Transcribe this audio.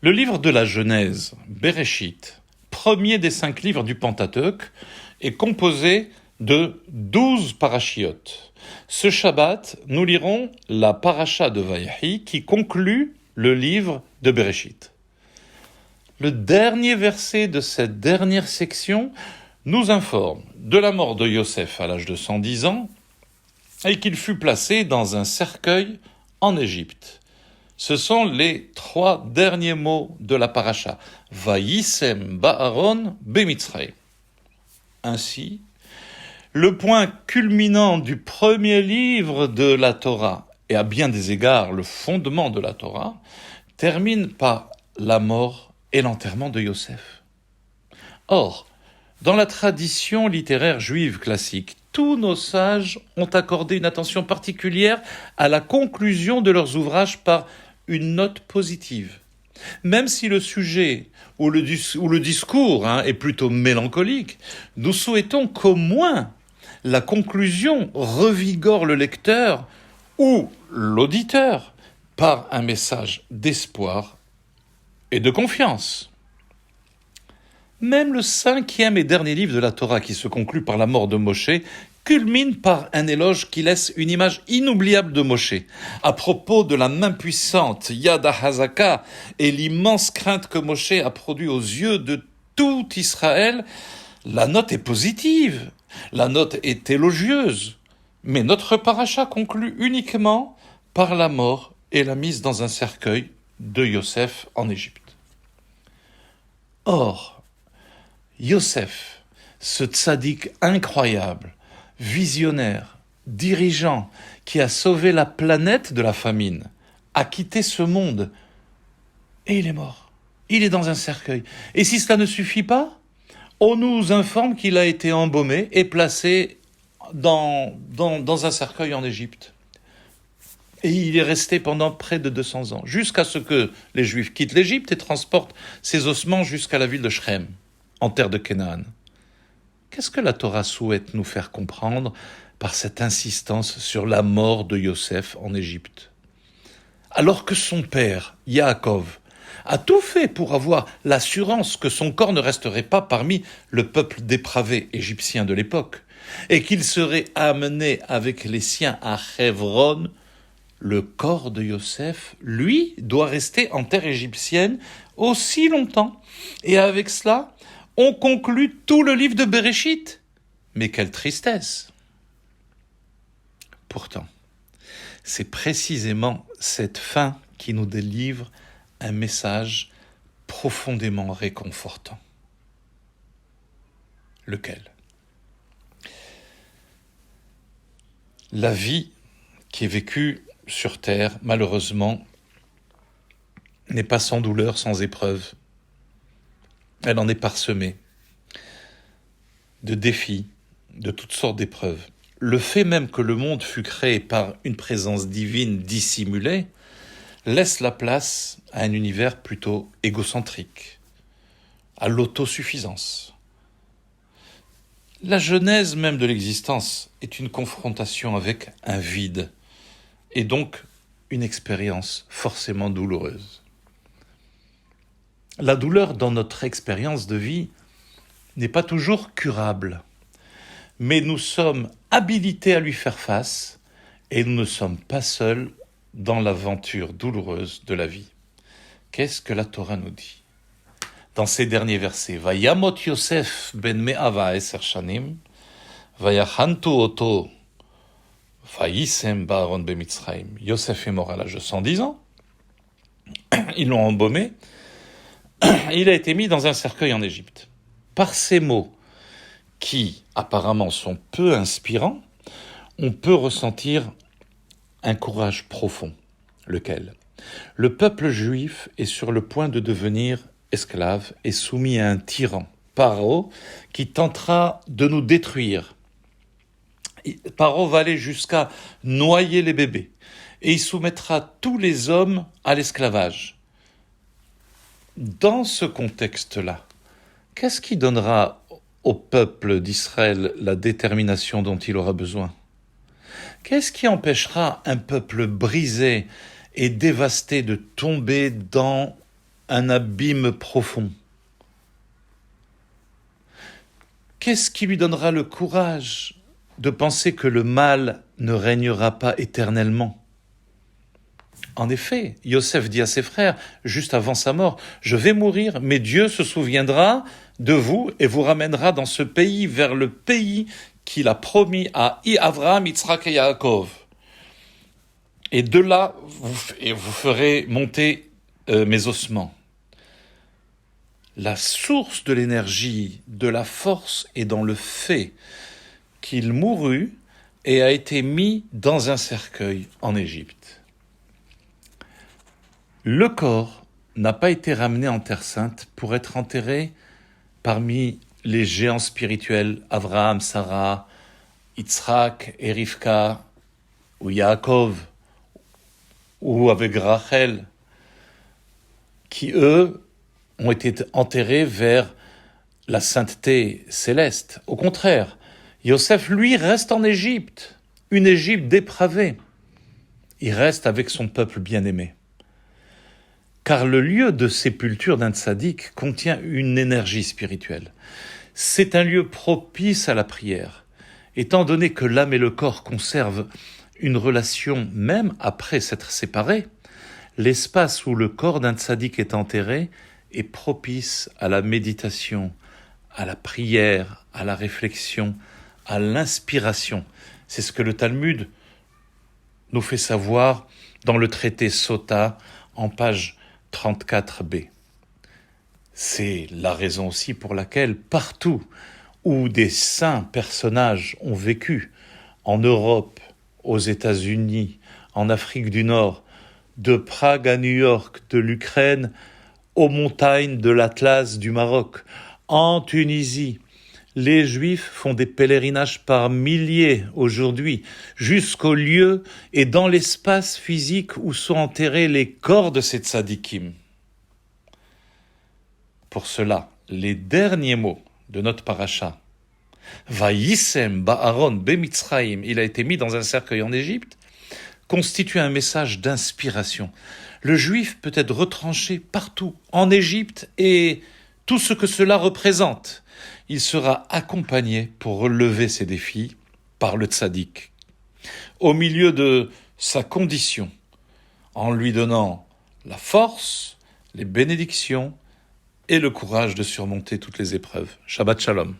Le livre de la Genèse, Bereshit, premier des 5 livres du Pentateuque, est composé de 12 parachiotes. Ce Shabbat, nous lirons la paracha de Vaïhi qui conclut le livre de Bereshit. Le dernier verset de cette dernière section nous informe de la mort de Yosef à l'âge de 110 ans et qu'il fut placé dans un cercueil en Égypte. Ce sont les 3 derniers mots de la paracha. Vayisem ba'aron bemitzraim. Ainsi, le point culminant du premier livre de la Torah, et à bien des égards le fondement de la Torah, termine par la mort et l'enterrement de Yosef. Or, dans la tradition littéraire juive classique, tous nos sages ont accordé une attention particulière à la conclusion de leurs ouvrages par une note positive. Même si le sujet ou le discours est plutôt mélancolique, nous souhaitons qu'au moins la conclusion revigore le lecteur ou l'auditeur par un message d'espoir et de confiance. Même le 5e et dernier livre de la Torah, qui se conclut par la mort de Moshe, culmine par un éloge qui laisse une image inoubliable de Moshe. À propos de la main puissante, Yad HaHazaka, et l'immense crainte que Moshe a produit aux yeux de tout Israël, la note est positive, la note est élogieuse. Mais notre paracha conclut uniquement par la mort et la mise dans un cercueil de Yosef en Égypte. Or, Yosef, ce tzaddik incroyable, visionnaire, dirigeant, qui a sauvé la planète de la famine, a quitté ce monde, et il est mort. Il est dans un cercueil. Et si cela ne suffit pas, on nous informe qu'il a été embaumé et placé dans un cercueil en Égypte. Et il est resté pendant près de 200 ans, jusqu'à ce que les Juifs quittent l'Égypte et transportent ses ossements jusqu'à la ville de Shrem, en terre de Canaan. Qu'est-ce que la Torah souhaite nous faire comprendre par cette insistance sur la mort de Yosef en Égypte? Alors que son père, Yaakov, a tout fait pour avoir l'assurance que son corps ne resterait pas parmi le peuple dépravé égyptien de l'époque, et qu'il serait amené avec les siens à Hebron, le corps de Yosef, lui, doit rester en terre égyptienne aussi longtemps. Et avec cela, on conclut tout le livre de Bereshit. Mais quelle tristesse! Pourtant, c'est précisément cette fin qui nous délivre un message profondément réconfortant. Lequel? La vie qui est vécue sur terre, malheureusement, n'est pas sans douleur, sans épreuve. Elle en est parsemée de défis, de toutes sortes d'épreuves. Le fait même que le monde fut créé par une présence divine dissimulée laisse la place à un univers plutôt égocentrique, à l'autosuffisance. La genèse même de l'existence est une confrontation avec un vide, et donc une expérience forcément douloureuse. La douleur dans notre expérience de vie n'est pas toujours curable, mais nous sommes habilités à lui faire face et nous ne sommes pas seuls dans l'aventure douloureuse de la vie. Qu'est-ce que la Torah nous dit? Dans ces derniers versets, Vayamot Yosef ben me'ava eser shanim, Vayachantu oto, Vayisem ba'aron bemitzraim. Yosef est mort à l'âge de 110 ans, ils l'ont embaumé, il a été mis dans un cercueil en Égypte. Par ces mots, qui apparemment sont peu inspirants, on peut ressentir un courage profond. Lequel? Le peuple juif est sur le point de devenir esclave et soumis à un tyran, Paro, qui tentera de nous détruire. Paro va aller jusqu'à noyer les bébés et il soumettra tous les hommes à l'esclavage. Dans ce contexte-là, qu'est-ce qui donnera au peuple d'Israël la détermination dont il aura besoin? Qu'est-ce qui empêchera un peuple brisé et dévasté de tomber dans un abîme profond. Qu'est-ce qui lui donnera le courage de penser que le mal ne régnera pas éternellement? En effet, Yosef dit à ses frères, juste avant sa mort, « Je vais mourir, mais Dieu se souviendra de vous et vous ramènera dans ce pays, vers le pays qu'il a promis à Avraham, Yitzhak et Yaakov. Et de là, vous ferez monter mes ossements. » La source de l'énergie, de la force est dans le fait qu'il mourut et a été mis dans un cercueil en Égypte. Le corps n'a pas été ramené en Terre Sainte pour être enterré parmi les géants spirituels, Avraham, Sarah, Yitzhak et Rivka, ou Yaakov, ou avec Rachel, qui eux ont été enterrés vers la sainteté céleste. Au contraire, Yosef, lui, reste en Égypte, une Égypte dépravée. Il reste avec son peuple bien-aimé. Car le lieu de sépulture d'un tzaddik contient une énergie spirituelle. C'est un lieu propice à la prière, étant donné que l'âme et le corps conservent une relation même après s'être séparés. L'espace où le corps d'un tzaddik est enterré est propice à la méditation, à la prière, à la réflexion, à l'inspiration. C'est ce que le Talmud nous fait savoir dans le traité Sota en page 34b. C'est la raison aussi pour laquelle partout où des saints personnages ont vécu, en Europe, aux États-Unis, en Afrique du Nord, de Prague à New York, de l'Ukraine aux montagnes de l'Atlas du Maroc, en Tunisie, les Juifs font des pèlerinages par milliers aujourd'hui, jusqu'au lieu et dans l'espace physique où sont enterrés les corps de ces tzadikim. Pour cela, les derniers mots de notre paracha, Vayisem ba'aron bemitzraim, il a été mis dans un cercueil en Égypte, constituent un message d'inspiration. Le Juif peut être retranché partout, en Égypte, et tout ce que cela représente. Il sera accompagné pour relever ces défis par le tzaddik, au milieu de sa condition, en lui donnant la force, les bénédictions et le courage de surmonter toutes les épreuves. Shabbat Shalom.